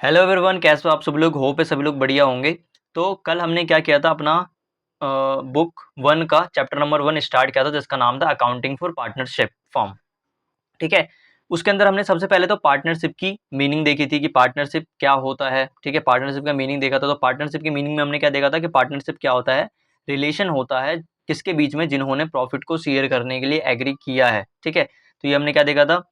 Hello everyone, कैसे हो आप सब लोग। होप है सभी लोग बढ़िया होंगे। तो कल हमने क्या किया था, अपना बुक वन का चैप्टर नंबर 1 स्टार्ट किया था, जिसका नाम था अकाउंटिंग फॉर पार्टनरशिप फॉर्म। ठीक है। उसके अंदर हमने सबसे पहले तो पार्टनरशिप की मीनिंग देखी थी कि पार्टनरशिप क्या होता है। ठीक है, पार्टनरशिप का मीनिंग देखा था। तो पार्टनरशिप की मीनिंग में हमने क्या देखा था कि पार्टनरशिप क्या होता है, रिलेशन होता है किसके बीच में, जिन्होंने प्रॉफिट को शेयर करने के लिए एग्री किया है। ठीक है, तो ये हमने क्या देखा था,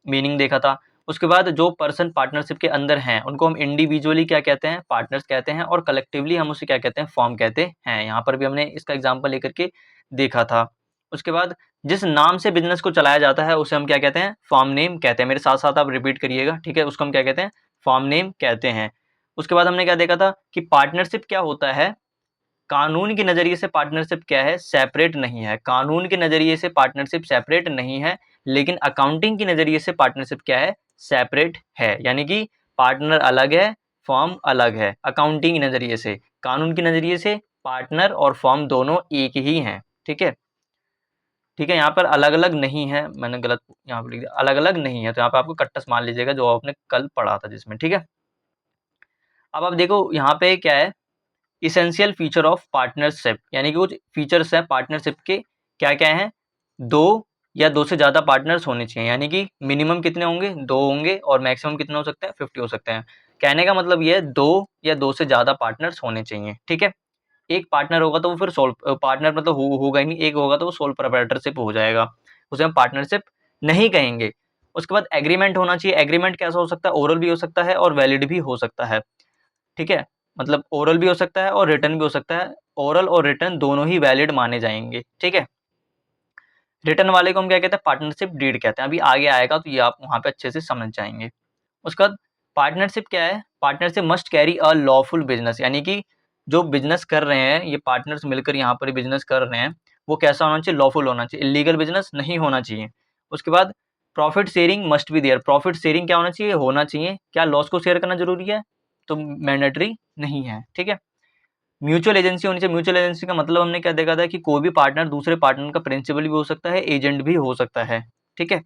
मीनिंग देखा था। उसके बाद जो पर्सन पार्टनरशिप के अंदर हैं उनको हम इंडिविजुअली क्या कहते हैं, पार्टनर्स कहते हैं, और कलेक्टिवली हम उसे क्या कहते हैं, फॉर्म कहते हैं। यहाँ पर भी हमने इसका एग्जांपल लेकर के देखा था। उसके बाद जिस नाम से बिजनेस को चलाया जाता है उसे हम क्या कहते हैं, फॉर्म नेम कहते हैं। मेरे साथ साथ आप रिपीट करिएगा, ठीक है। उसको हम क्या कहते हैं, फॉर्म नेम कहते हैं। उसके बाद हमने क्या देखा था कि पार्टनरशिप क्या होता है, कानून के नजरिए से पार्टनरशिप क्या है, सेपरेट नहीं है। कानून के नजरिए से पार्टनरशिप सेपरेट नहीं है, लेकिन अकाउंटिंग के नजरिए से पार्टनरशिप क्या है, सेपरेट है। यानी कि पार्टनर अलग है, फॉर्म अलग है। अकाउंटिंग के नजरिए से, कानून के नजरिए से पार्टनर और फॉर्म दोनों एक ही हैं। ठीक है, ठीक है। यहाँ पर अलग अलग नहीं है, मैंने गलत यहाँ पर लिख दिया, अलग अलग नहीं है। तो यहाँ पे आपको कट्टस मान लीजिएगा जो आपने कल पढ़ा था जिसमें। ठीक है, अब आप देखो यहाँ पे क्या है, इसेंशियल फीचर ऑफ पार्टनरशिप, यानी कि कुछ फीचर्स हैं पार्टनरशिप के। क्या क्या हैं, दो या दो से ज़्यादा पार्टनर्स होने चाहिए। यानी कि मिनिमम कितने होंगे, दो होंगे, और मैक्सिमम कितने हो सकते हैं, 50 हो सकते हैं। कहने का मतलब ये है, दो या दो से ज़्यादा पार्टनर्स होने चाहिए। ठीक है, एक पार्टनर होगा तो वो फिर सोल पार्टनर मतलब होगा ही नहीं, एक होगा तो वो सोल प्रोप्राइटरशिप हो जाएगा, उसे हम पार्टनरशिप नहीं कहेंगे। उसके बाद एग्रीमेंट होना चाहिए। एग्रीमेंट कैसा हो सकता है, ओरल भी हो सकता है और वैलिड भी हो सकता है। ठीक है, मतलब ओरल भी हो सकता है और रिटर्न भी हो सकता है। ओरल और रिटर्न दोनों ही वैलिड माने जाएंगे। ठीक है, रिटर्न वाले को हम क्या कहते हैं, पार्टनरशिप डीड कहते हैं। अभी आगे आएगा तो ये आप वहां पे अच्छे से समझ जाएंगे। उसके बाद पार्टनरशिप क्या है, partnership must carry a lawful business, यानी कि जो बिजनेस कर रहे हैं ये पार्टनर्स मिलकर यहाँ पर बिजनेस कर रहे हैं, वो कैसा होना चाहिए, लॉफुल होना चाहिए, इलीगल बिजनेस नहीं होना चाहिए। उसके बाद profit sharing must be there. Profit sharing क्या होना चाहिए, होना चाहिए। क्या लॉस को शेयर करना जरूरी है, तो मैंडेटरी नहीं है। ठीक है, म्यूचुअल एजेंसी होनी चाहिए। म्यूचुअल एजेंसी का मतलब हमने क्या देखा था कि कोई भी पार्टनर दूसरे पार्टनर का प्रिंसिपल भी हो सकता है, एजेंट भी हो सकता है। ठीक है,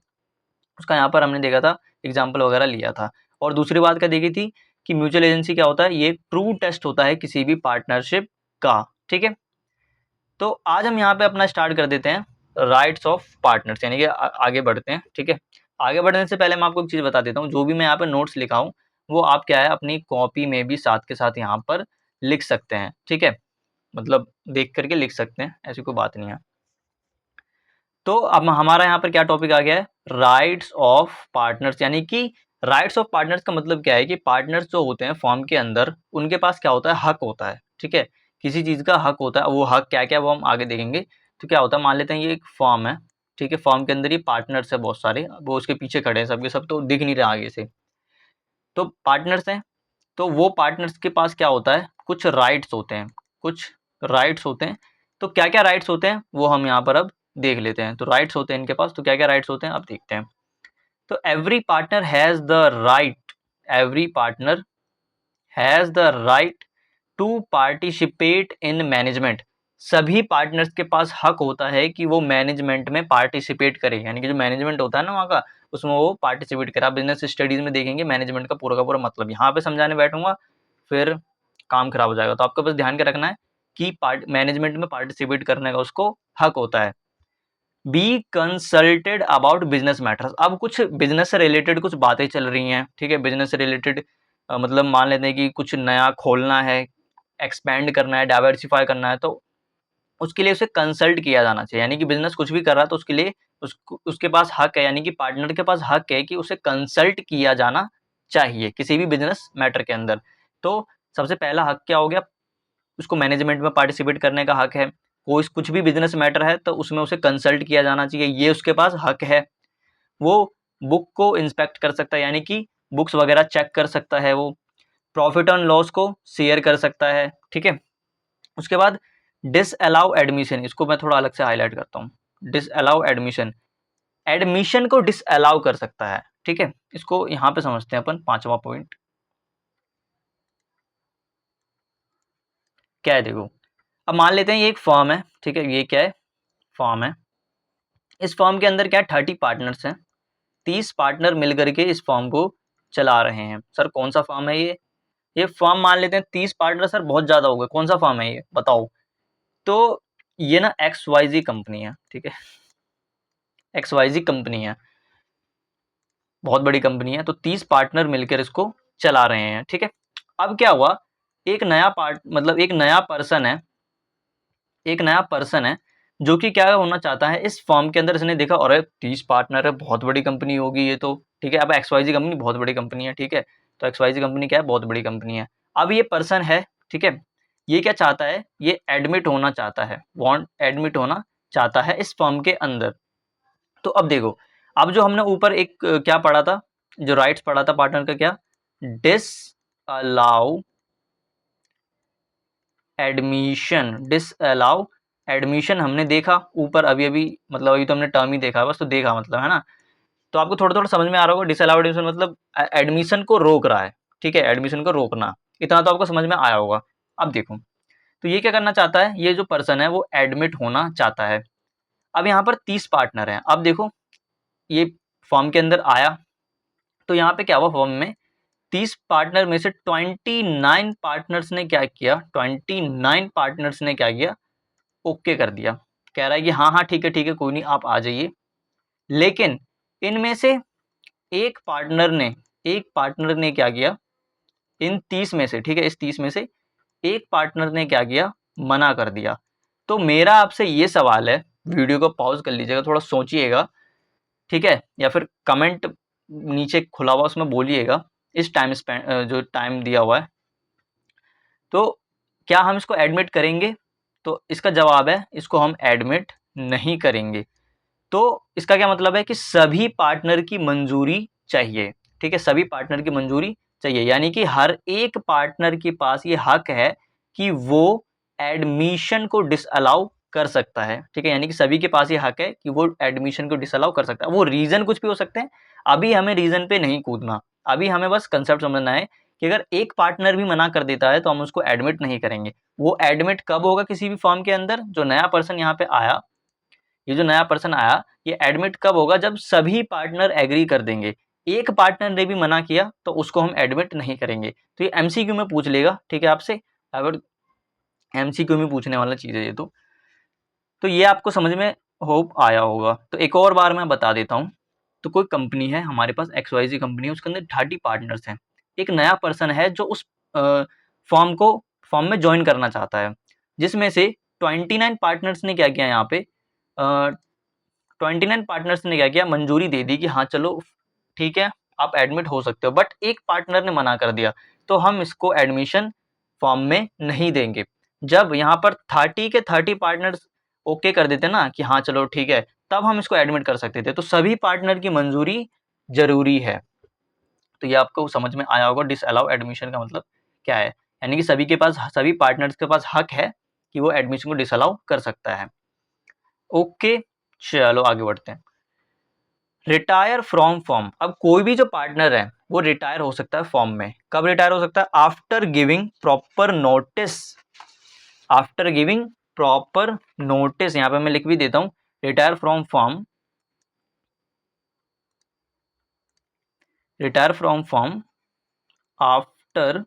उसका यहाँ पर हमने देखा था, एग्जाम्पल वगैरह लिया था। और दूसरी बात क्या देखी थी कि म्यूचुअल एजेंसी क्या होता है, ये ट्रू टेस्ट होता है किसी भी पार्टनरशिप का। ठीक है, तो आज हम यहाँ पे अपना स्टार्ट कर देते हैं राइट्स ऑफ पार्टनर्स, यानी कि आगे बढ़ते हैं। ठीक है, आगे बढ़ने से पहले मैं आपको एक चीज़ बता देता हूँ, जो भी मैं यहाँ पे नोट्स लिखा हूँ वो आप क्या है, अपनी कॉपी में भी साथ के साथ यहाँ पर लिख सकते हैं। ठीक है, मतलब देख करके लिख सकते हैं, ऐसी कोई बात नहीं है। तो अब हमारा यहाँ पर क्या टॉपिक आ गया है, राइट्स ऑफ पार्टनर्स। यानी कि राइट्स ऑफ पार्टनर्स का मतलब क्या है कि पार्टनर्स जो होते हैं फॉर्म के अंदर, उनके पास क्या होता है, हक होता है। ठीक है, किसी चीज़ का हक होता है, वो हक क्या क्या वो हम आगे देखेंगे। तो क्या होता है, मान लेते हैं ये एक फॉर्म है। ठीक है, फॉर्म के अंदर ये पार्टनर्स है बहुत सारे, वो उसके पीछे खड़े हैं, सबके सब तो दिख नहीं रहा आगे से। तो पार्टनर्स हैं, तो वो पार्टनर्स के पास क्या होता है, कुछ राइट्स होते हैं, कुछ राइट्स होते हैं। तो क्या क्या राइट्स होते हैं वो हम यहाँ पर अब देख लेते हैं। तो राइट्स होते हैं इनके पास, तो क्या क्या राइट्स होते हैं अब देखते हैं। तो every partner has the right, every partner has the right to participate in management. सभी पार्टनर्स के पास हक होता है कि वो मैनेजमेंट में पार्टिसिपेट करे, यानी कि जो मैनेजमेंट होता है ना वहाँ का, उसमें वो पार्टिसिपेट करे। आप बिजनेस स्टडीज में देखेंगे मैनेजमेंट का पूरा मतलब, यहाँ पे समझाने बैठूंगा फिर काम खराब हो जाएगा। तो आपको बस ध्यान के रखना है कि मैनेजमेंट में पार्टिसिपेट करने का उसको हक होता है। B consulted about business matters. अब कुछ बिजनेस से रिलेटेड कुछ बातें चल रही हैं। ठीक है, बिजनेस से रिलेटेड मतलब मान लेते हैं कि कुछ नया खोलना है, एक्सपेंड करना है, डाइवर्सिफाई करना है, तो उसके लिए उसे कंसल्ट किया जाना चाहिए। यानी कि बिजनेस कुछ भी कर रहा है तो उसके लिए उसके पास हक है, यानी कि पार्टनर के पास हक है कि उसे कंसल्ट किया जाना चाहिए किसी भी बिजनेस मैटर के अंदर। तो सबसे पहला हक क्या हो गया, उसको मैनेजमेंट में पार्टिसिपेट करने का हक है। कोई कुछ भी बिजनेस मैटर है तो उसमें उसे कंसल्ट किया जाना चाहिए, ये उसके पास हक है। वो बुक को इंस्पेक्ट कर सकता है, यानी कि बुक्स वगैरह चेक कर सकता है। वो प्रॉफिट एंड लॉस को शेयर कर सकता है। ठीक है, उसके बाद डिसअलाउ एडमिशन, इसको मैं थोड़ा अलग से हाईलाइट करता हूँ। डिसअलाउ एडमिशन, एडमिशन को डिसअलाउ कर सकता है। ठीक है, इसको यहाँ पे समझते हैं अपन, पांचवा पॉइंट क्या है, देखो। अब मान लेते हैं ये एक फॉर्म है। ठीक है, ये क्या है, फॉर्म है। इस फॉर्म के अंदर क्या है, 30 पार्टनर्स हैं। 30 पार्टनर मिल करके इस फॉर्म को चला रहे हैं। सर कौन सा फर्म है ये फर्म मान लेते हैं 30 पार्टनर। सर बहुत ज़्यादा हो गए, कौन सा फर्म है ये बताओ। तो ये ना XYZ कंपनी है, ठीक है, XYZ कंपनी है, बहुत बड़ी कंपनी है। तो 30 पार्टनर मिलकर इसको चला रहे हैं, ठीक है। अब क्या हुआ, एक नया मतलब एक नया पर्सन है, एक नया पर्सन है जो कि क्या होना चाहता है इस फर्म के अंदर। इसने देखा अरे 30 पार्टनर है, बहुत बड़ी कंपनी होगी ये तो, ठीक है। अब XYZ कंपनी बहुत बड़ी कंपनी है, ठीक है। तो XYZ कंपनी क्या है, बहुत बड़ी कंपनी है। अब ये पर्सन है, ठीक है, ये क्या चाहता है, ये एडमिट होना चाहता है, वांट एडमिट होना चाहता है इस फर्म के अंदर। तो अब देखो, अब जो हमने ऊपर एक क्या पढ़ा था, जो राइट्स पढ़ा था पार्टनर का, क्या, disallow admission, disallow admission हमने देखा ऊपर अभी अभी, मतलब अभी तो हमने टर्म ही देखा बस, तो देखा मतलब है ना। तो आपको थोड़ा थोड़ा समझ में आ रहा होगा, डिसअलाउ एडमिशन मतलब एडमिशन को रोक रहा है, ठीक है, एडमिशन को रोकना, इतना तो आपको समझ में आया होगा। अब देखो, तो ये क्या करना चाहता है, ये जो पर्सन है वो एडमिट होना चाहता है। अब यहाँ पर 30 पार्टनर हैं। अब देखो, ये फॉर्म के अंदर आया, तो यहाँ पे क्या हुआ, फॉर्म में 30 पार्टनर में से 29 पार्टनर्स ने क्या किया, 29 पार्टनर्स ने क्या किया, ओके कर दिया। कह रहा है कि हाँ हाँ ठीक है ठीक है, कोई नहीं आप आ जाइए। लेकिन इनमें से एक पार्टनर ने, एक पार्टनर ने क्या किया, इन 30 में से, ठीक है, इस 30 में से एक पार्टनर ने क्या किया, मना कर दिया। तो मेरा आपसे ये सवाल है, वीडियो को पॉज कर लीजिएगा, थोड़ा सोचिएगा, ठीक है, या फिर कमेंट नीचे खुला हुआ उसमें बोलिएगा इस टाइम स्पेंड जो टाइम दिया हुआ है, तो क्या हम इसको एडमिट करेंगे। तो इसका जवाब है, इसको हम एडमिट नहीं करेंगे। तो इसका क्या मतलब है कि सभी पार्टनर की मंजूरी चाहिए, ठीक है, सभी पार्टनर की मंजूरी चाहिए, यानी कि हर एक पार्टनर के पास ये हक है कि वो एडमिशन को डिसअलाउ कर सकता है, ठीक है, यानी कि सभी के पास ये हक है कि वो एडमिशन को डिसअलाउ कर सकता है। वो रीजन कुछ भी हो सकते हैं, अभी हमें रीजन पे नहीं कूदना, अभी हमें बस कंसेप्ट समझना है कि अगर एक पार्टनर भी मना कर देता है तो हम उसको एडमिट नहीं करेंगे। वो एडमिट कब होगा किसी भी फर्म के अंदर, जो नया पर्सन यहाँ पे आया, ये जो नया पर्सन आया, ये एडमिट कब होगा, जब सभी पार्टनर एग्री कर देंगे। एक पार्टनर ने भी मना किया तो उसको हम एडमिट नहीं करेंगे। तो ये एमसीक्यू में पूछ लेगा, ठीक है, आपसे, अगर एमसीक्यू में पूछने वाला चीज़ है ये तो ये आपको समझ में होप आया होगा। तो एक और बार मैं बता देता हूँ। तो कोई कंपनी है हमारे पास, XYZ कंपनी है, उसके अंदर 30 पार्टनर्स हैं। एक नया पर्सन है जो उस फॉर्म को, फॉर्म में ज्वाइन करना चाहता है, जिसमें से 29 पार्टनर्स ने क्या किया, यहाँ पे 29 पार्टनर्स ने क्या किया, मंजूरी दे दी कि हाँ चलो ठीक है आप एडमिट हो सकते हो। बट एक पार्टनर ने मना कर दिया, तो हम इसको एडमिशन फॉर्म में नहीं देंगे। जब यहाँ पर 30 के 30 पार्टनर्स ओके कर देते ना कि हाँ चलो ठीक है, तब हम इसको एडमिट कर सकते थे। तो सभी पार्टनर की मंजूरी जरूरी है। तो ये आपको समझ में आया होगा, डिसअलाउ एडमिशन का मतलब क्या है, यानी कि सभी के पास, सभी पार्टनर्स के पास हक है कि वो एडमिशन को डिसअलाउ कर सकता है। ओके, चलो आगे बढ़ते हैं। Retire from form. अब कोई भी जो पार्टनर है वो रिटायर हो सकता है फॉर्म में। कब रिटायर हो सकता है, after giving proper notice, after giving proper notice. यहां पे मैं लिख भी देता हूं, retire from form, retire from form after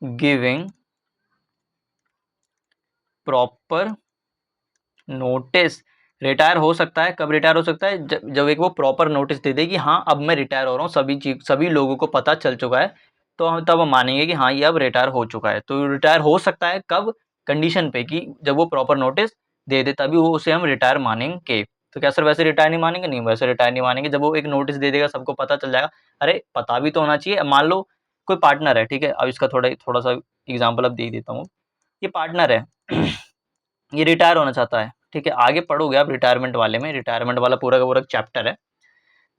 giving proper notice. Retire हो सकता है, कब रिटायर हो सकता है, जब एक वो प्रॉपर नोटिस दे दे कि हाँ अब मैं रिटायर हो रहा हूँ, सभी चीज, सभी लोगों को पता चल चुका है, तो हम तब हम मानेंगे कि हाँ ये अब रिटायर हो चुका है। तो रिटायर हो सकता है कब, कंडीशन पे कि जब वो प्रॉपर नोटिस दे दे, तभी वो उसे हम रिटायर मानेंगे। तो क्या सर वैसे रिटायर नहीं मानेंगे, नहीं वैसे रिटायर नहीं मानेंगे। जब वो एक नोटिस दे देगा सबको पता चल जाएगा, अरे पता भी तो होना चाहिए। मान लो कोई पार्टनर है, ठीक है, अब इसका थोड़ा थोड़ा सा एग्जाम्पल अब दे ही देता हूँ। ये पार्टनर है ये रिटायर होना चाहता है, ठीक है, आगे पढ़ोगे आप रिटायरमेंट वाले में, रिटायरमेंट वाला पूरा का पूरा चैप्टर है।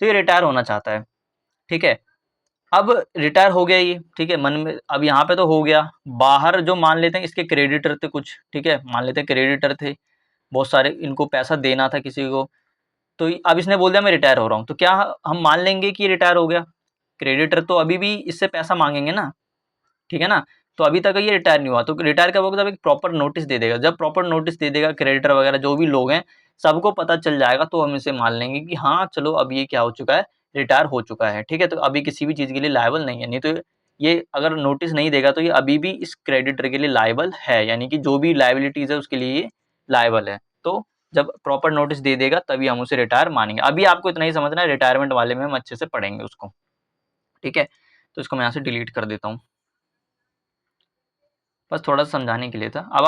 तो ये रिटायर होना चाहता है, ठीक है। अब रिटायर हो गया ये, ठीक है, मन में अब यहाँ पे तो हो गया। बाहर जो मान लेते हैं इसके क्रेडिटर थे कुछ, ठीक है, मान लेते हैं क्रेडिटर थे बहुत सारे, इनको पैसा देना था किसी को। तो अब इसने बोल दिया मैं रिटायर हो रहा हूँ, तो क्या हम मान लेंगे कि रिटायर हो गया। क्रेडिटर तो अभी भी इससे पैसा मांगेंगे ना, ठीक है ना। तो अभी तक ये रिटायर नहीं हुआ, तो रिटायर कब होगा, जब एक प्रॉपर नोटिस दे देगा। जब प्रॉपर नोटिस दे देगा क्रेडिटर वगैरह जो भी लोग हैं, सबको पता चल जाएगा, तो हम इसे मान लेंगे कि हाँ चलो अब ये क्या हो चुका है, रिटायर हो चुका है, ठीक है, तो अभी किसी भी चीज़ के लिए लायबल नहीं है। नहीं तो ये अगर नोटिस नहीं देगा तो ये अभी भी इस क्रेडिटर के लिए लायबल है, यानी कि जो भी लायबिलिटीज़ है उसके लिए ये लायबल है। तो जब प्रॉपर नोटिस दे देगा तभी हम उसे रिटायर मानेंगे। अभी आपको इतना ही समझना है, रिटायरमेंट वाले में हम अच्छे से पढ़ेंगे उसको, ठीक है। तो इसको मैं यहाँ से डिलीट कर देता हूँ, बस थोड़ा सा समझाने के लिए था। अब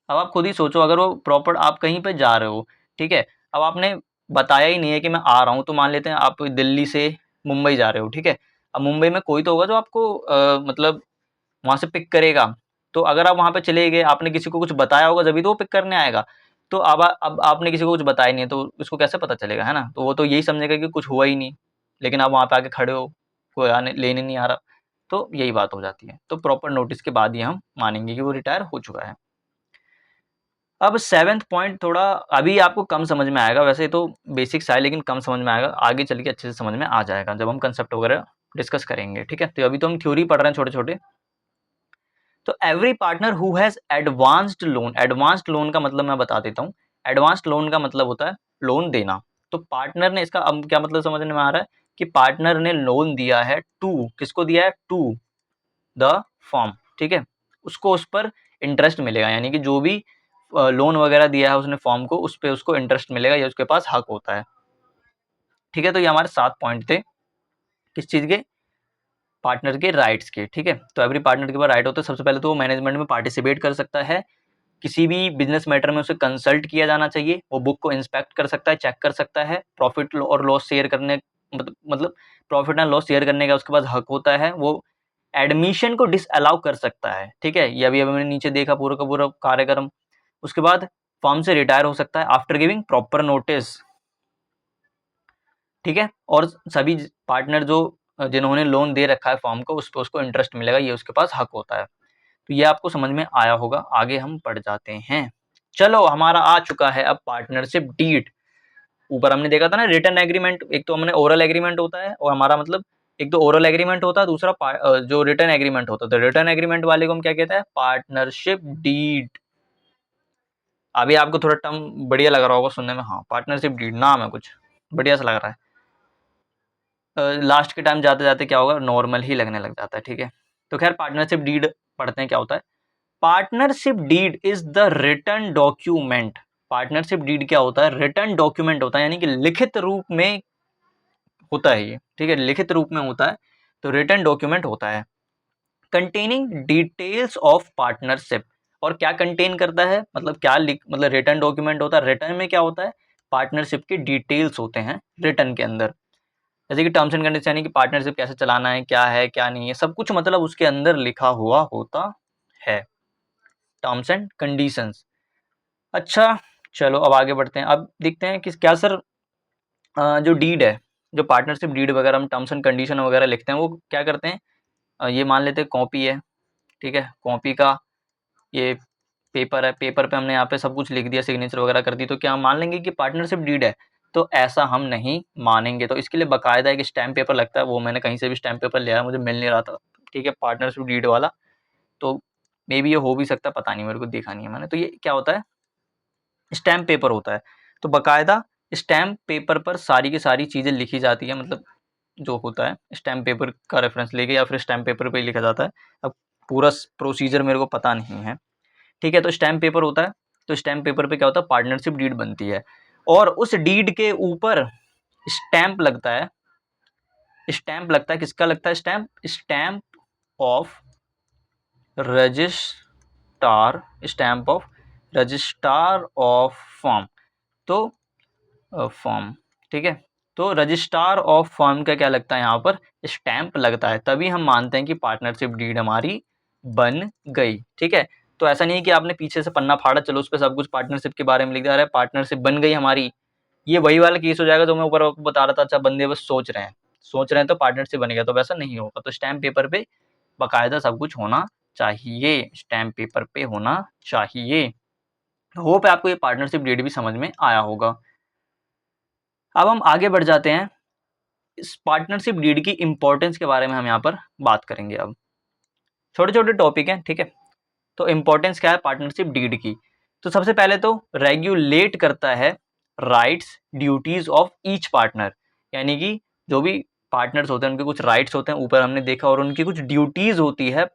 आप खुद ही सोचो, अगर वो प्रॉपर आप कहीं पे जा रहे हो, ठीक है, अब आपने बताया ही नहीं है कि मैं आ रहा हूँ, तो मान लेते हैं आप दिल्ली से मुंबई जा रहे हो, ठीक है। अब मुंबई में कोई तो होगा जो आपको मतलब वहाँ से पिक करेगा। तो अगर आप वहाँ पे चले गए, आपने किसी को कुछ बताया होगा जभी तो वो पिक करने आएगा। तो अब आपने किसी को कुछ बताया नहीं है तो उसको कैसे पता चलेगा, है ना? तो वो तो यही समझेगा कि कुछ हुआ ही नहीं, लेकिन आप वहाँ पे आके खड़े हो, कोई आने लेने नहीं आ रहा, तो यही बात हो जाती है। तो प्रॉपर नोटिस के बाद ही हम मानेंगे कि वो रिटायर हो चुका है। अब 7th पॉइंट थोड़ा अभी आपको कम समझ में आएगा, वैसे तो बेसिक्स है लेकिन कम समझ में आएगा, आगे चल के अच्छे से समझ में आ जाएगा जब हम कंसेप्ट वगैरह डिस्कस करेंगे, ठीक है। तो अभी तो हम थ्योरी पढ़ रहे हैं छोटे-छोटे। तो every partner who has advanced loan का मतलब मैं बता देता हूँ। एडवांस्ड लोन का मतलब होता है लोन देना। तो पार्टनर ने इसका अब क्या मतलब समझ में आ रहा है कि पार्टनर ने लोन दिया है टू, किसको दिया है? टू द फर्म, ठीक है। उसको उस पर इंटरेस्ट मिलेगा, यानी कि जो भी लोन वगैरह दिया है उसने फॉर्म को, उस पे उसको इंटरेस्ट मिलेगा, ये उसके पास हक होता है, ठीक है। तो ये हमारे 7 पॉइंट थे, किस चीज़ के? पार्टनर के राइट्स के, ठीक है। तो एवरी पार्टनर के पास राइट होता है। सबसे पहले तो वो मैनेजमेंट में पार्टिसिपेट कर सकता है, किसी भी बिजनेस मैटर में उसे कंसल्ट किया जाना चाहिए, वो बुक को इंस्पेक्ट कर सकता है, चेक कर सकता है, प्रॉफिट और लॉस शेयर करने मतलब प्रॉफिट एंड लॉस शेयर करने का उसके पास हक होता है। वो एडमिशन को डिसअलाउ कर सकता है, ठीक है। ये अभी अभी मैंने नीचे देखा पूरा का पूरा कार्यक्रम। उसके बाद फर्म से रिटायर हो सकता है आफ्टर गिविंग प्रॉपर नोटिस, ठीक है। और सभी पार्टनर जो जिन्होंने लोन दे रखा है फर्म को, उस पर उसको इंटरेस्ट मिलेगा, ये उसके पास हक होता है। तो ये आपको समझ में आया होगा। आगे हम बढ़ जाते हैं। चलो, हमारा आ चुका है अब पार्टनरशिप डीड। ऊपर हमने देखा था ना रिटन एग्रीमेंट, एक तो हमने ओरल एग्रीमेंट होता है, और हमारा मतलब एक तो ओरल एग्रीमेंट होता है, दूसरा जो रिटन एग्रीमेंट होता है। तो रिटन एग्रीमेंट वाले को हम क्या कहते हैं? Partnership deed. अभी आपको थोड़ा टर्म बढ़िया लग रहा होगा सुनने में, हाँ, पार्टनरशिप डीड नाम है, कुछ बढ़िया सा लग रहा है। लास्ट के टाइम जाते जाते क्या होगा, नॉर्मल ही लगने लग जाता है, ठीक है। तो खैर पार्टनरशिप डीड पढ़ते हैं क्या होता है। Partnership deed is the written document. Partnership deed क्या होता है? रिटन डॉक्यूमेंट होता है, यानी कि लिखित रूप में होता है ये, ठीक है, लिखित रूप में होता है। तो रिटन डॉक्यूमेंट होता है कंटेनिंग डिटेल्स ऑफ पार्टनरशिप। और क्या कंटेन करता है, मतलब क्या मतलब रिटन डॉक्यूमेंट होता है, रिटन में क्या होता है? पार्टनरशिप के डिटेल्स होते हैं रिटन के अंदर, जैसे कि टर्म्स एंड कंडीशन, यानी कि पार्टनरशिप कैसे चलाना है, क्या नहीं है, सब कुछ मतलब उसके अंदर लिखा हुआ होता है, टर्म्स एंड कंडीशंस। अच्छा, चलो अब आगे बढ़ते हैं। अब देखते हैं कि क्या सर जो डीड है, जो पार्टनरशिप डीड वगैरह हम टर्म्स एंड कंडीशन वगैरह लिखते हैं, वो क्या करते हैं? ये मान लेते हैं कॉपी है, ठीक है, कॉपी का ये पेपर है, पेपर पे हमने यहाँ पे सब कुछ लिख दिया, सिग्नेचर वगैरह कर दी, तो क्या हम मान लेंगे कि पार्टनरशिप डीड है? तो ऐसा हम नहीं मानेंगे। तो इसके लिए बकायदा एक स्टैम्प पेपर लगता है, वो मैंने कहीं से भी स्टैम्प पेपर लिया है, मुझे मिल नहीं रहा था, ठीक है, पार्टनरशिप डीड वाला। तो मे बी ये हो भी सकता है, पता नहीं, मेरे को देखा नहीं है मैंने। तो ये क्या होता है? स्टैम्प पेपर होता है। तो बकायदा स्टैम्प पेपर पर सारी की सारी चीज़ें लिखी जाती है, मतलब जो होता है स्टैम्प पेपर का रेफरेंस लेके या फिर स्टैम्प पेपर पे ही लिखा जाता है। अब पूरा प्रोसीजर मेरे को पता नहीं है, ठीक है। तो स्टैम्प पेपर होता है, तो स्टैम्प पेपर पे क्या होता है? पार्टनरशिप डीड बनती है, और उस डीड के ऊपर स्टैम्प लगता है। स्टैम्प लगता है, किसका लगता है stamp? Stamp of registrar, stamp of registrar of firm. तो फर्म, ठीक है। तो रजिस्ट्रार ऑफ फर्म का क्या लगता है? यहाँ पर स्टैम्प लगता है, तभी हम मानते हैं कि पार्टनरशिप डीड हमारी बन गई, ठीक है। तो ऐसा नहीं है कि आपने पीछे से पन्ना फाड़ा, चलो उस पर सब कुछ पार्टनरशिप के बारे में लिख दिया, अरे पार्टनरशिप बन गई हमारी। ये वही वाला केस हो जाएगा जो मैं ऊपर आपको बता रहा था। अच्छा, बंदे बस सोच रहे हैं तो पार्टनरशिप बन गया, तो वैसा नहीं होगा। तो स्टैम्प पेपर पे बाकायदा सब कुछ होना चाहिए, स्टैम्प पेपर पे होना चाहिए। होप है आपको ये पार्टनरशिप डीड भी समझ में आया होगा। अब हम आगे बढ़ जाते हैं, इस पार्टनरशिप डीड की इंपॉर्टेंस के बारे में हम यहाँ पर बात करेंगे। अब छोटे छोटे टॉपिक हैं, ठीक है। तो इंपॉर्टेंस क्या है पार्टनरशिप डीड की? तो सबसे पहले तो रेगुलेट करता है rights duties of each partner, यानी कि जो भी पार्टनर्स होते हैं उनके कुछ राइट्स होते हैं ऊपर हमने देखा, और उनकी कुछ ड्यूटीज होती है,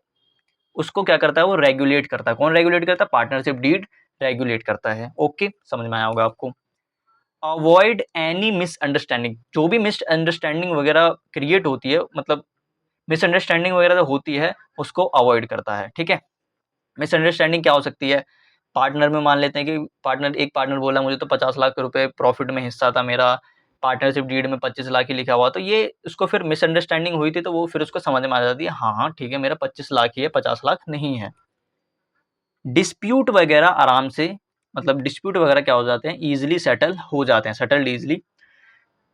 उसको क्या करता है वो रेगुलेट करता है। कौन रेगुलेट करता है? पार्टनरशिप डीड रेगुलेट करता है। ओके, समझ में आया होगा आपको। अवॉइड एनी मिसअंडरस्टैंडिंग, जो भी मिसअंडरस्टैंडिंग वगैरह क्रिएट होती है, मतलब मिसअंडरस्टैंडिंग वगैरह जो होती है उसको अवॉइड करता है। ठीक है, मिसअंडरस्टैंडिंग क्या हो सकती है? पार्टनर में मान लेते हैं कि एक पार्टनर बोला मुझे तो 50 लाख रुपए प्रॉफिट में हिस्सा था मेरा, पार्टनरशिप डीड में 25 लाख ही लिखा हुआ, तो ये उसको फिर मिसअंडरस्टैंडिंग हुई थी, तो वो फिर उसको समझ में आ जाती है हाँ हाँ ठीक है मेरा 25 लाख ही है, 50 लाख नहीं है। डिस्प्यूट वगैरह आराम से, मतलब डिस्प्यूट वगैरह क्या हो जाते हैं, ईजिली सेटल हो जाते हैं, सेटल्ड ईजिली।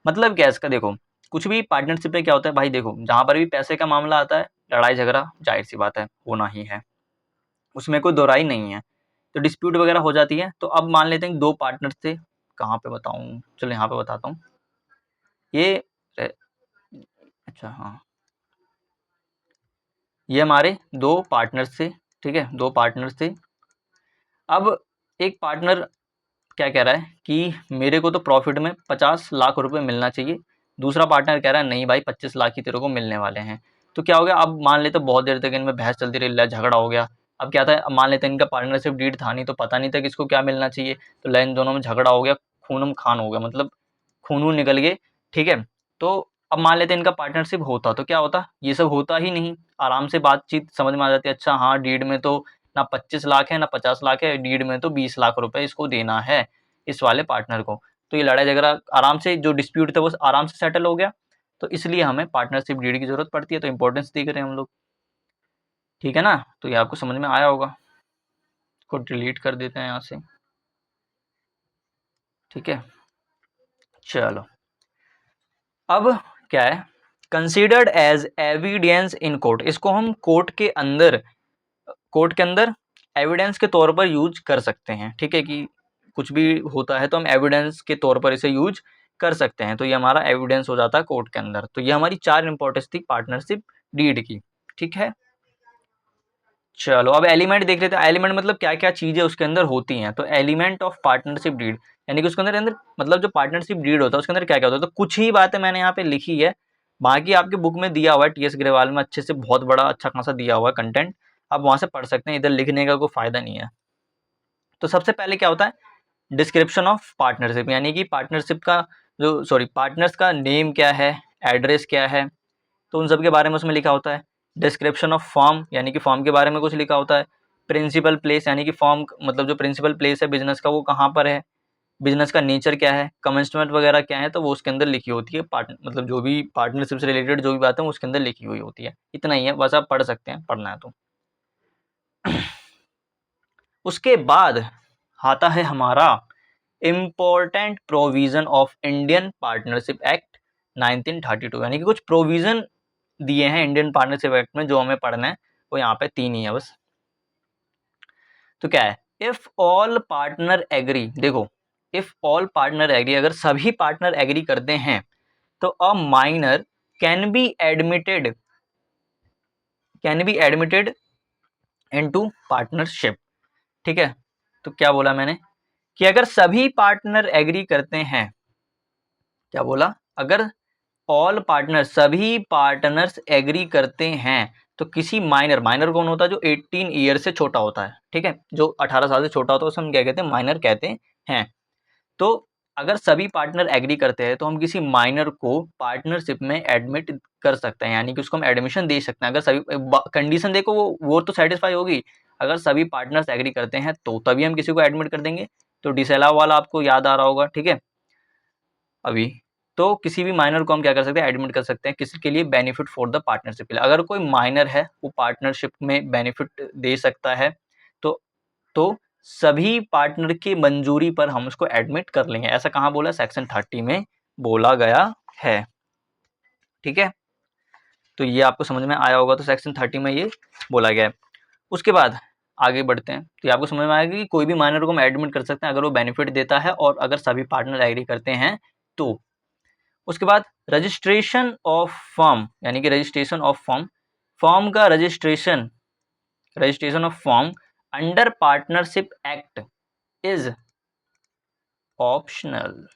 मतलब क्या है इसका? देखो, कुछ भी पार्टनरशिप में क्या होता है भाई, देखो जहां पर भी पैसे का मामला आता है, लड़ाई झगड़ा जाहिर सी बात है होना ही है, उसमें कोई दो राय नहीं है। तो डिस्प्यूट वगैरह हो जाती है। तो अब मान लेते हैं दो पार्टनर थे, कहाँ पे बताऊं, चलो यहाँ पे बताता हूँ। ये अच्छा हाँ, ये हमारे दो पार्टनर्स थे, ठीक है, दो पार्टनर्स थे। अब एक पार्टनर क्या कह रहा है कि मेरे को तो प्रॉफिट में 50 लाख रुपए मिलना चाहिए, दूसरा पार्टनर कह रहा है नहीं भाई 25 लाख ही तेरे को मिलने वाले हैं। तो क्या हो गया, अब मान लेते बहुत देर तक इनमें बहस चलती रही, झगड़ा हो गया। अब क्या था, अब मान लेते इनका पार्टनरशिप डीड था नहीं, तो पता नहीं था किसको क्या मिलना चाहिए, तो इन दोनों में झगड़ा हो गया, खूनम खान हो गया, मतलब खून निकल गए। ठीक है, तो अब मान लेते इनका पार्टनरशिप होता तो क्या होता, ये सब होता ही नहीं, आराम से बातचीत समझ में आ जाती है, अच्छा हाँ डीड में तो ना 25 लाख है ना 50 लाख है, डीड में तो 20 लाख रुपए इसको देना है इस वाले पार्टनर को। तो ये लड़ाई झगड़ा आराम से, जो डिस्प्यूट था वो आराम से सेटल हो गया। तो इसलिए हमें पार्टनरशिप डीड की जरूरत पड़ती है, तो इंपॉर्टेंस देख रहे हैं हम लोग। ठीक है ना, तो ये आपको समझ में आया होगा। इसको डिलीट कर देते हैं यहाँ से। ठीक है, चलो अब क्या है, considered as evidence in court, इसको हम कोर्ट के अंदर एविडेंस के तौर पर यूज कर सकते हैं। ठीक है, कि कुछ भी होता है तो हम एविडेंस के तौर पर इसे यूज कर सकते हैं, तो ये हमारा एविडेंस हो जाता है कोर्ट के अंदर। तो ये हमारी चार इंपॉर्टेंस थी पार्टनरशिप डीड की। ठीक है, चलो अब एलिमेंट देख लेते हैं। एलिमेंट मतलब क्या क्या चीजें उसके अंदर होती हैं। तो एलिमेंट ऑफ पार्टनरशिप डीड, यानी कि उसके अंदर मतलब जो पार्टनरशिप डीड होता है उसके अंदर क्या क्या होता है। तो कुछ ही बातें मैंने यहाँ पे लिखी है, बाकी आपकी बुक में दिया हुआ है, टीएस ग्रेवाल में अच्छे से बहुत बड़ा अच्छा खासा दिया हुआ है कंटेंट, आप वहां से पढ़ सकते हैं, इधर लिखने का कोई फायदा नहीं है। तो सबसे पहले क्या होता है, डिस्क्रिप्शन ऑफ पार्टनरशिप, यानी कि पार्टनरशिप का जो पार्टनर्स का नेम क्या है, एड्रेस क्या है, तो उन सब के बारे में उसमें लिखा होता है। डिस्क्रिप्शन ऑफ फॉर्म, यानी कि फॉर्म के बारे में कुछ लिखा होता है। प्रिंसिपल प्लेस, यानी कि फॉर्म मतलब जो प्रिंसिपल प्लेस है बिजनेस का वो कहाँ पर है, बिजनेस का नेचर क्या है, कमेंसमेंट वगैरह क्या है, तो वो उसके अंदर लिखी होती है। मतलब जो भी पार्टनरशिप से रिलेटेड जो भी बातें हैं उसके अंदर लिखी हुई होती है। इतना ही है, बस आप पढ़ सकते हैं, पढ़ना है तो। उसके बाद आता है हमारा important provision of Indian partnership act 1932, यानी कि कुछ प्रोविजन दिए हैं इंडियन पार्टनरशिप एक्ट में जो हमें पढ़ना है, वो यहाँ पे तीन ही है बस। तो क्या है, इफ ऑल पार्टनर एग्री, देखो इफ ऑल पार्टनर एग्री, अगर सभी पार्टनर एग्री करते हैं तो a minor can be admitted into partnership. ठीक है, तो क्या बोला मैंने कि अगर सभी पार्टनर एग्री करते हैं, क्या बोला, अगर ऑल पार्टनर, सभी पार्टनर्स एग्री करते हैं तो किसी माइनर, माइनर कौन होता है, जो 18 ईयर से छोटा होता है, ठीक है, जो 18 साल से छोटा होता है उसे हम क्या कहते हैं, माइनर कहते हैं। तो अगर सभी पार्टनर एग्री करते हैं तो हम किसी माइनर को पार्टनरशिप में एडमिट कर सकते हैं, यानी कि उसको हम एडमिशन दे सकते हैं। अगर सभी कंडीशन देखो वो तो सेटिस्फाई होगी, अगर सभी पार्टनर्स एग्री करते हैं तो तभी हम किसी को एडमिट कर देंगे। तो डिसअलाउ वाला आपको याद आ रहा होगा, ठीक है अभी। तो किसी भी माइनर को हम क्या कर सकते हैं, एडमिट कर सकते हैं, किसके लिए, बेनिफिट फॉर द पार्टनरशिप के लिए। अगर कोई माइनर है वो पार्टनरशिप में बेनिफिट दे सकता है तो सभी पार्टनर की मंजूरी पर हम उसको एडमिट कर लेंगे। ऐसा कहाँ बोला, सेक्शन 30 में बोला गया है। ठीक है, तो ये आपको समझ में आया होगा, तो सेक्शन 30 में ये बोला गया है। उसके बाद आगे बढ़ते हैं, तो ये आपको समझ में आएगा कि कोई भी माइनर को हम एडमिट कर सकते हैं अगर वो बेनिफिट देता है और अगर सभी पार्टनर एग्री करते हैं तो। उसके बाद रजिस्ट्रेशन ऑफ फॉर्म, यानी कि रजिस्ट्रेशन ऑफ फॉर्म, फॉर्म का registration of form under partnership act is optional,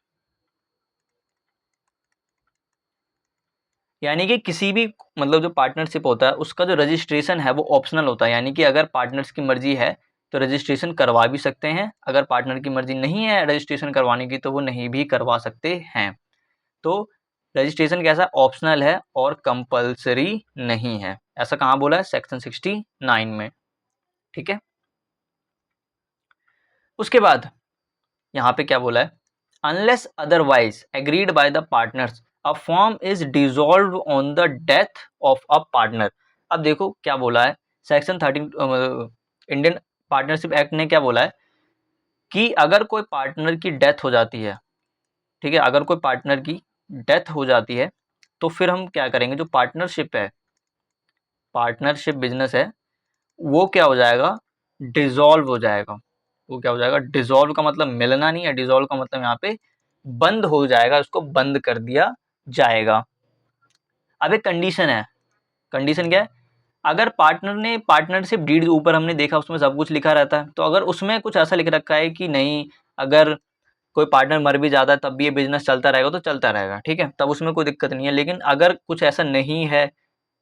यानी कि किसी भी मतलब जो पार्टनरशिप होता है उसका जो रजिस्ट्रेशन है वो ऑप्शनल होता है, यानी कि अगर पार्टनर्स की मर्जी है तो रजिस्ट्रेशन करवा भी सकते हैं, अगर पार्टनर की मर्जी नहीं है रजिस्ट्रेशन करवाने की तो वो नहीं भी करवा सकते हैं। तो रजिस्ट्रेशन कैसा ऑप्शनल है और कंपल्सरी नहीं है, ऐसा कहाँ बोला है सेक्शन 69 में। ठीक है, उसके बाद यहाँ पे क्या बोला है, unless otherwise agreed by the partners a form is dissolve on the death of a partner. अब देखो क्या बोला है सेक्शन 13 इंडियन पार्टनरशिप एक्ट ने क्या बोला है कि अगर कोई पार्टनर की डेथ हो जाती है, ठीक है, अगर कोई पार्टनर की डेथ हो जाती है तो फिर हम क्या करेंगे, जो पार्टनरशिप है, पार्टनरशिप बिजनेस है, वो क्या हो जाएगा, डिसॉल्व हो जाएगा। वो क्या हो जाएगा, डिसॉल्व का मतलब मिलना नहीं है, डिसॉल्व का मतलब यहाँ पे बंद हो जाएगा, उसको बंद कर दिया जाएगा। अब एक कंडीशन है, कंडीशन क्या है, अगर पार्टनर ने पार्टनरशिप डीड ऊपर हमने देखा उसमें सब कुछ लिखा रहता है, तो अगर उसमें कुछ ऐसा लिख रखा है कि नहीं अगर कोई पार्टनर मर भी जाता है तब भी ये बिजनेस चलता रहेगा तो चलता रहेगा, ठीक है, तब उसमें कोई दिक्कत नहीं है। लेकिन अगर कुछ ऐसा नहीं है,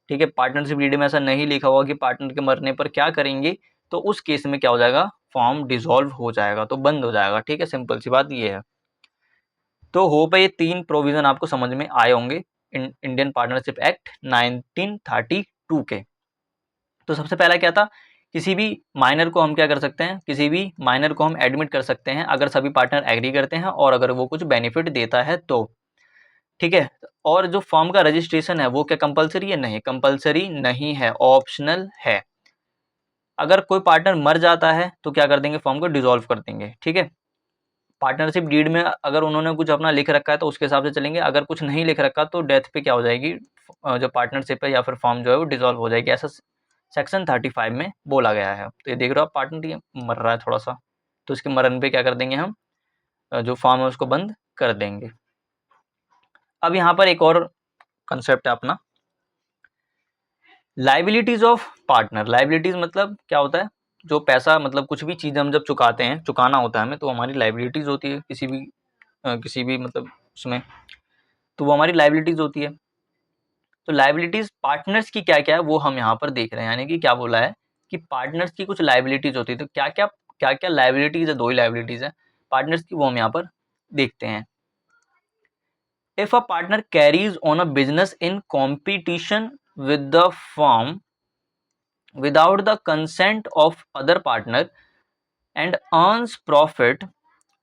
ठीक है, पार्टनरशिप डीड में ऐसा नहीं लिखा हुआ कि पार्टनर के मरने पर क्या करेंगे, तो उस केस में क्या हो जाएगा, फॉर्म डिसॉल्व हो जाएगा, तो बंद हो जाएगा। ठीक है, सिंपल सी बात ये है। तो होप है ये 3 प्रोविजन आपको समझ में आए होंगे इंडियन पार्टनरशिप एक्ट 1932 के। तो सबसे पहला क्या था, किसी भी माइनर को हम क्या कर सकते हैं, किसी भी माइनर को हम एडमिट कर सकते हैं अगर सभी पार्टनर एग्री करते हैं और अगर वो कुछ बेनिफिट देता है तो। ठीक है, और जो फॉर्म का रजिस्ट्रेशन है वो क्या कंपलसरी है, नहीं कंपलसरी नहीं है, ऑप्शनल है। अगर कोई पार्टनर मर जाता है तो क्या कर देंगे, फॉर्म को डिसॉल्व कर देंगे। ठीक है, पार्टनरशिप डीड में अगर उन्होंने कुछ अपना लिख रखा है तो उसके हिसाब से चलेंगे, अगर कुछ नहीं लिख रखा तो डेथ पे क्या हो जाएगी, जो पार्टनरशिप है या फिर फॉर्म जो है वो डिसॉल्व हो जाएगी, ऐसा सेक्शन 35 में बोला गया है। तो ये देख रहे हो आप, पार्टनर ये मर रहा है थोड़ा सा, तो इसके मरण पे क्या कर देंगे हम, जो फॉर्म है उसको बंद कर देंगे। अब यहाँ पर एक और कंसेप्ट है अपना, लाइबिलिटीज ऑफ पार्टनर। लाइबिलिटीज मतलब क्या होता है, जो पैसा मतलब कुछ भी चीज़ हम जब चुकाते हैं, चुकाना होता है हमें, तो हमारी लाइबिलिटीज होती है किसी भी मतलब उसमें, तो वो हमारी लाइबिलिटीज होती है। तो लाइबिलिटीज पार्टनर्स की क्या क्या है वो हम यहाँ पर देख रहे हैं, यानी कि क्या बोला है कि पार्टनर्स की कुछ लाइबिलिटीज होती है। तो क्या क्या लाइबिलिटीज है, 2 ही लाइबिलिटीज है पार्टनर्स की, वो हम यहाँ पर देखते हैं। If a partner carries on a business in competition with the firm without the consent of other partner and earns profit,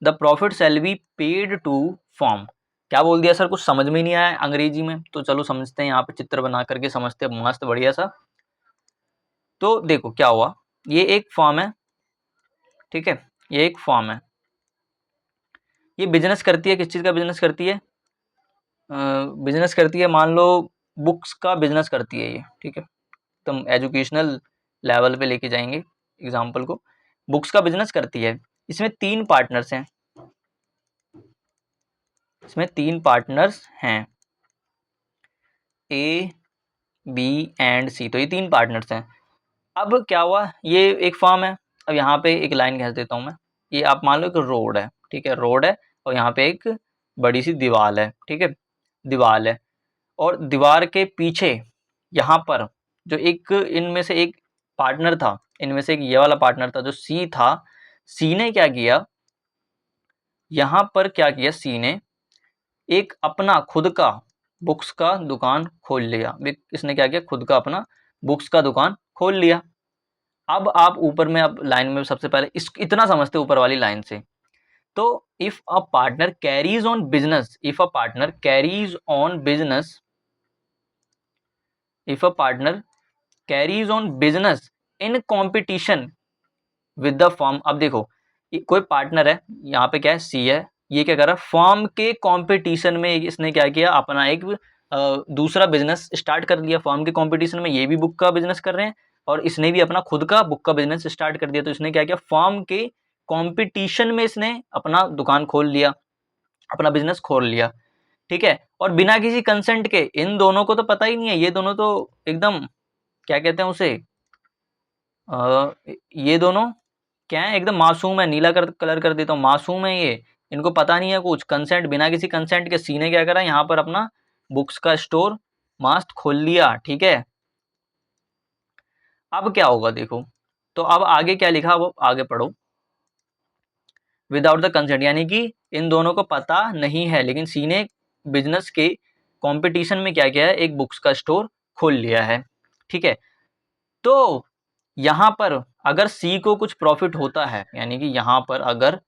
the profit shall be paid to firm। क्या बोल दिया सर, कुछ समझ में नहीं आया अंग्रेजी में, तो चलो समझते हैं, यहाँ पे चित्र बना करके समझते हैं मस्त बढ़िया सा। तो देखो क्या हुआ, ये एक फर्म है, ठीक है, ये एक फर्म है, ये बिजनेस करती है, किस चीज़ का बिजनेस करती है, बिजनेस करती है, मान लो बुक्स का बिजनेस करती है ये, ठीक है, तुम एजुकेशनल लेवल पे लेके जाएंगे एग्जाम्पल को, बुक्स का बिजनेस करती है। इसमें 3 पार्टनर्स हैं, इसमें 3 पार्टनर्स हैं, ए बी एंड सी, तो ये 3 पार्टनर्स हैं। अब क्या हुआ, ये एक फार्म है, अब यहाँ पे एक लाइन खींच देता हूँ मैं, ये आप मान लो एक रोड है, ठीक है, रोड है और यहाँ पे एक बड़ी सी दीवार है, ठीक है, दीवार है, और दीवार के पीछे यहाँ पर जो एक इनमें से एक पार्टनर था, इनमें से एक ये वाला पार्टनर था जो सी था, सी ने क्या किया, यहाँ पर क्या किया, सी ने एक अपना खुद का बुक्स का दुकान खोल लिया। इसने क्या किया, खुद का अपना बुक्स का दुकान खोल लिया। अब आप ऊपर में, अब लाइन में सबसे पहले इस इतना समझते ऊपर वाली लाइन से, तो if a partner carries on business, if a partner carries on business, if a partner carries on business in competition with the firm. अब देखो कोई पार्टनर है, यहाँ पे क्या है, सी है, ये क्या कर रहा है, फर्म के कंपटीशन में इसने क्या किया, अपना एक दूसरा बिजनेस स्टार्ट कर दिया। फर्म के कंपटीशन में ये भी बुक का बिजनेस कर रहे हैं और इसने भी अपना खुद का बुक का बिजनेस स्टार्ट कर दिया। तो इसने क्या किया, फर्म के कंपटीशन में इसने अपना दुकान खोल लिया, अपना बिजनेस खोल लिया, ठीक है, और बिना किसी कंसेंट के। इन दोनों को तो पता ही नहीं है, ये दोनों तो एकदम क्या कहते हैं उसे, ये दोनों क्या है, एकदम मासूम है, नीला कलर कर देता हूँ, मासूम है ये, इनको पता नहीं है कुछ, कंसेंट, बिना किसी कंसेंट के सी ने क्या करा, यहाँ पर अपना बुक्स का स्टोर मास्ट खोल लिया। ठीक है, अब क्या होगा देखो, तो अब आगे क्या लिखा वो आगे पढ़ो। विदाउट द कंसेंट, यानी कि इन दोनों को पता नहीं है, लेकिन सी ने बिजनेस के कंपटीशन में क्या किया है, एक बुक्स का स्टोर खोल लिया है। ठीक है, तो यहाँ पर अगर सी को कुछ प्रॉफिट होता है, यानी कि यहाँ पर अगर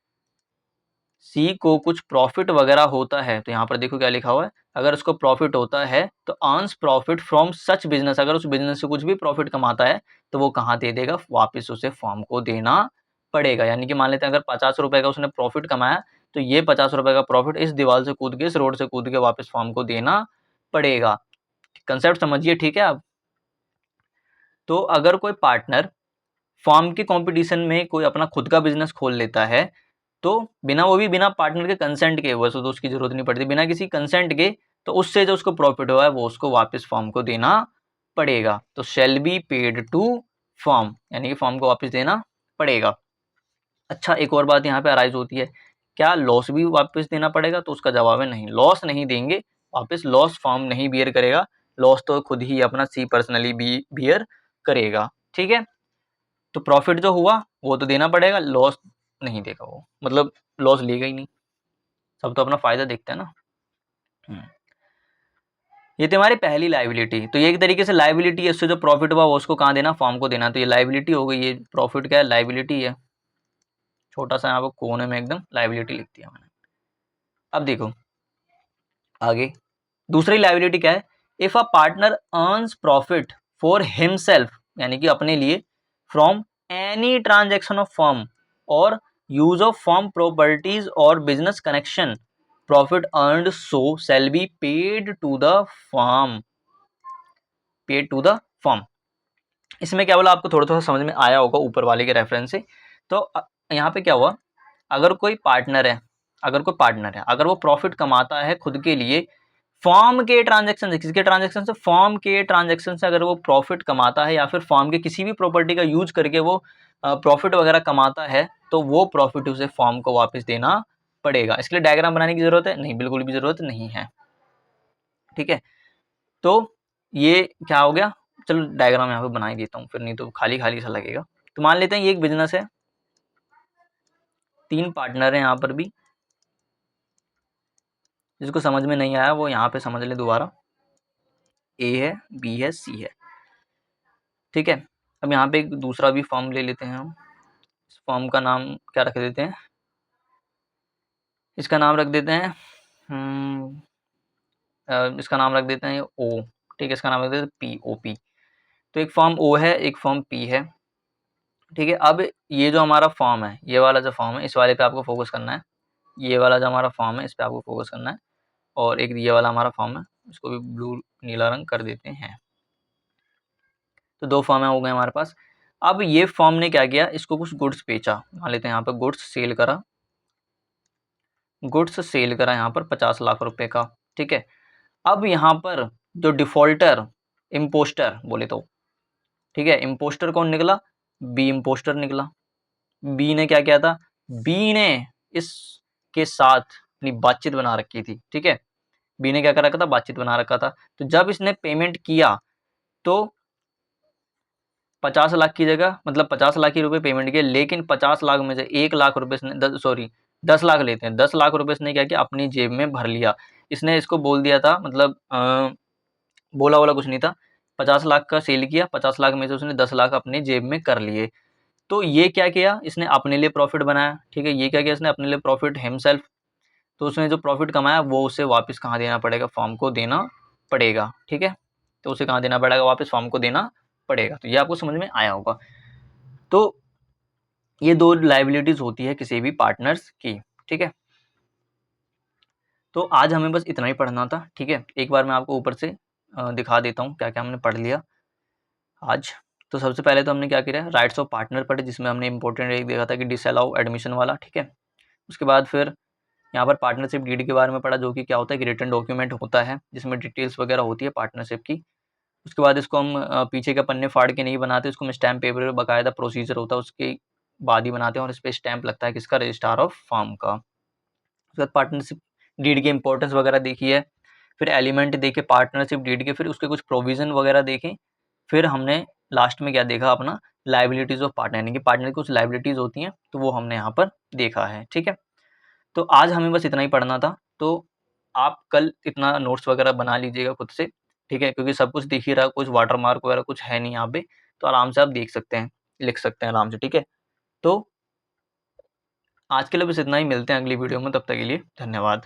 सी को कुछ प्रॉफिट वगैरह होता है, तो यहाँ पर देखो क्या लिखा हुआ है, अगर उसको प्रॉफिट होता है तो earns profit from such business, अगर उस बिजनेस से कुछ भी प्रॉफिट कमाता है तो वो कहाँ दे देगा, वापस उसे फर्म को देना पड़ेगा। यानी कि मान लेते हैं अगर 50 रुपए का उसने प्रॉफिट कमाया, तो ये 50 रुपए का प्रॉफिट इस दीवार से कूद के, इस रोड से कूद के वापस फर्म को देना पड़ेगा। कंसेप्ट समझिए, ठीक है। अब तो अगर कोई पार्टनर फर्म के कंपटीशन में कोई अपना खुद का बिजनेस खोल लेता है, तो बिना, वो भी बिना पार्टनर के कंसेंट के, वैसे तो उसकी जरूरत नहीं पड़ती, बिना किसी कंसेंट के, तो उससे जो उसको प्रॉफिट हुआ है वो उसको वापस फर्म को देना पड़ेगा। तो shall be paid to firm, यानी कि फर्म को वापस देना पड़ेगा। अच्छा, एक और बात यहाँ पे अराइज होती है, क्या लॉस भी वापस देना पड़ेगा, तो उसका जवाब है नहीं, लॉस नहीं देंगे वापस, लॉस फर्म नहीं बियर करेगा, लॉस तो खुद ही अपना सी पर्सनली बियर करेगा। ठीक है, तो प्रॉफिट जो हुआ वो तो देना पड़ेगा, लॉस नहीं देगा वो, मतलब लॉस लेगा ही नहीं, सब तो अपना फायदा देखते हैं ना। ये तुम्हारी पहली लाइबिलिटी, तो ये एक तरीके से लाइबिलिटी है, इससे जो प्रॉफिट हुआ वो उसको कहाँ देना, फॉर्म को देना, तो ये लाइबिलिटी हो गई। ये प्रॉफिट क्या है, लाइबिलिटी है, छोटा सा यहाँ पर कोने में एकदम लाइबिलिटी लिख दिया मैंने। अब देखो आगे, दूसरी लाइबिलिटी क्या है, if a partner earns profit for himself, यानी कि अपने लिए, from any transaction of firm और यूज ऑफ फर्म प्रॉपर्टीज और business connection, profit earned so shall be paid to the firm, paid to the firm. इसमें क्या बोला, आपको थोड़ा थोड़ा समझ में आया होगा ऊपर वाले के रेफरेंस से। तो यहाँ पे क्या हुआ, अगर कोई पार्टनर है, अगर वो प्रॉफिट कमाता है खुद के लिए, फॉर्म के ट्रांजैक्शन से, किसके ट्रांजैक्शन से, फॉर्म के ट्रांजैक्शन से अगर वो प्रॉफिट कमाता है, या फिर फॉर्म के किसी भी प्रॉपर्टी का यूज करके वो प्रॉफिट वगैरह कमाता है, तो वो प्रॉफिट उसे फॉर्म को वापस देना पड़ेगा। इसके लिए डायग्राम बनाने की जरूरत है नहीं, बिल्कुल भी जरूरत नहीं है। ठीक है, तो ये क्या हो गया, चलो डायग्राम यहाँ पे बना ही देता हूँ, फिर नहीं तो खाली खाली सा लगेगा। तो मान लेते हैं ये एक बिजनेस है, 3 पार्टनर है यहाँ पर भी, जिसको समझ में नहीं आया वो यहाँ पे समझ ले दोबारा। ए है, बी है, सी है। ठीक है, अब यहाँ पे एक दूसरा भी फॉर्म ले लेते हैं हम। इस फॉर्म का नाम क्या रख देते हैं, इसका नाम रख देते हैं इसका नाम रख देते हैं ओ। ठीक है, इसका नाम रख देते हैं पी, ओ पी। तो एक फॉर्म ओ है, एक फॉर्म पी है। ठीक है, अब ये जो हमारा फॉर्म है, ये वाला जो फॉर्म है, इस वाले पे आपको फोकस करना है। ये वाला जो हमारा फॉर्म है, इस पे आपको फोकस करना है। और एक ये वाला हमारा फॉर्म है, इसको भी ब्लू नीला रंग कर देते हैं। तो 2 फॉर्म हो गए हमारे पास। अब ये फॉर्म ने क्या किया, इसको कुछ गुड्स बेचा, मान लेते हैं यहाँ पर गुड्स सेल करा, यहाँ पर 50 लाख रुपए का। ठीक है, अब यहाँ पर जो डिफॉल्टर, इम्पोस्टर बोले तो, ठीक है, इम्पोस्टर कौन निकला, बी इम्पोस्टर निकला। बी ने क्या किया था, बी ने इसके साथ अपनी बातचीत बना रखी थी। ठीक है, बी ने क्या कर रखा था, बातचीत बना रखा था। तो जब इसने पेमेंट किया, तो 50 लाख की जगह, मतलब 50 लाख ही रुपए पेमेंट किए, लेकिन 50 लाख में से 1 लाख रुपए इसने 10 लाख लेते हैं, 10 लाख रुपए इसने क्या किया, अपनी जेब में भर लिया। इसने इसको बोल दिया था, मतलब बोला वाला कुछ नहीं था, 50 लाख का सेल किया, 50 लाख में से उसने 10 लाख अपनी जेब में कर लिए। तो ये क्या किया, इसने अपने लिए प्रॉफिट बनाया। ठीक है, ये क्या किया, इसने अपने लिए प्रॉफिट हिमसेल्फ। तो उसने जो प्रॉफिट कमाया वो उसे वापस कहाँ देना पड़ेगा, फॉर्म को देना पड़ेगा। ठीक है, तो उसे कहाँ देना पड़ेगा, वापस फॉर्म को देना पड़ेगा। तो ये आपको समझ में आया होगा। तो ये 2 लाइबिलिटीज होती है किसी भी पार्टनर्स की। ठीक है, तो आज हमें बस इतना ही पढ़ना था। ठीक है, एक बार मैं आपको ऊपर से दिखा देता हूँ क्या क्या हमने पढ़ लिया आज। तो सबसे पहले तो हमने क्या किया, राइट्स ऑफ पार्टनर पढ़े, जिसमें हमने इंपॉर्टेंट एक देखा था कि डिसअलाउ एडमिशन वाला। ठीक है, उसके बाद फिर यहाँ पर पार्टनरशिप डीड के बारे में पढ़ा, जो कि क्या होता है कि रिटन डॉक्यूमेंट होता है जिसमें डिटेल्स वगैरह होती है पार्टनरशिप की। उसके बाद इसको हम पीछे का पन्ने फाड़ के नहीं बनाते, इसको हम स्टैम्प पेपर पर बाकायदा प्रोसीजर होता है उसके बाद ही बनाते हैं, और इस पर स्टैम्प लगता है किसका, रजिस्ट्रार ऑफ फर्म का। उसके बाद पार्टनरशिप डीड की इंपॉर्टेंस वगैरह देखी है, फिर एलिमेंट देखे पार्टनरशिप डीड के, फिर उसके कुछ प्रोविजन वगैरह देखे, फिर हमने लास्ट में क्या देखा अपना लाइबिलिटीज ऑफ पार्टनर, यानी कि पार्टनर की कुछ लाइबिलिटीज होती हैं तो वो हमने यहाँ पर देखा है। ठीक है, तो आज हमें बस इतना ही पढ़ना था, तो आप कल इतना नोट्स वगैरह बना लीजिएगा खुद से, ठीक है, क्योंकि सब कुछ दिख ही रहा, कुछ वाटर मार्क वगैरह कुछ है नहीं यहाँ पे, तो आराम से आप देख सकते हैं, लिख सकते हैं आराम से। ठीक है, तो आज के लिए बस इतना ही, मिलते हैं अगली वीडियो में, तब तक के लिए धन्यवाद।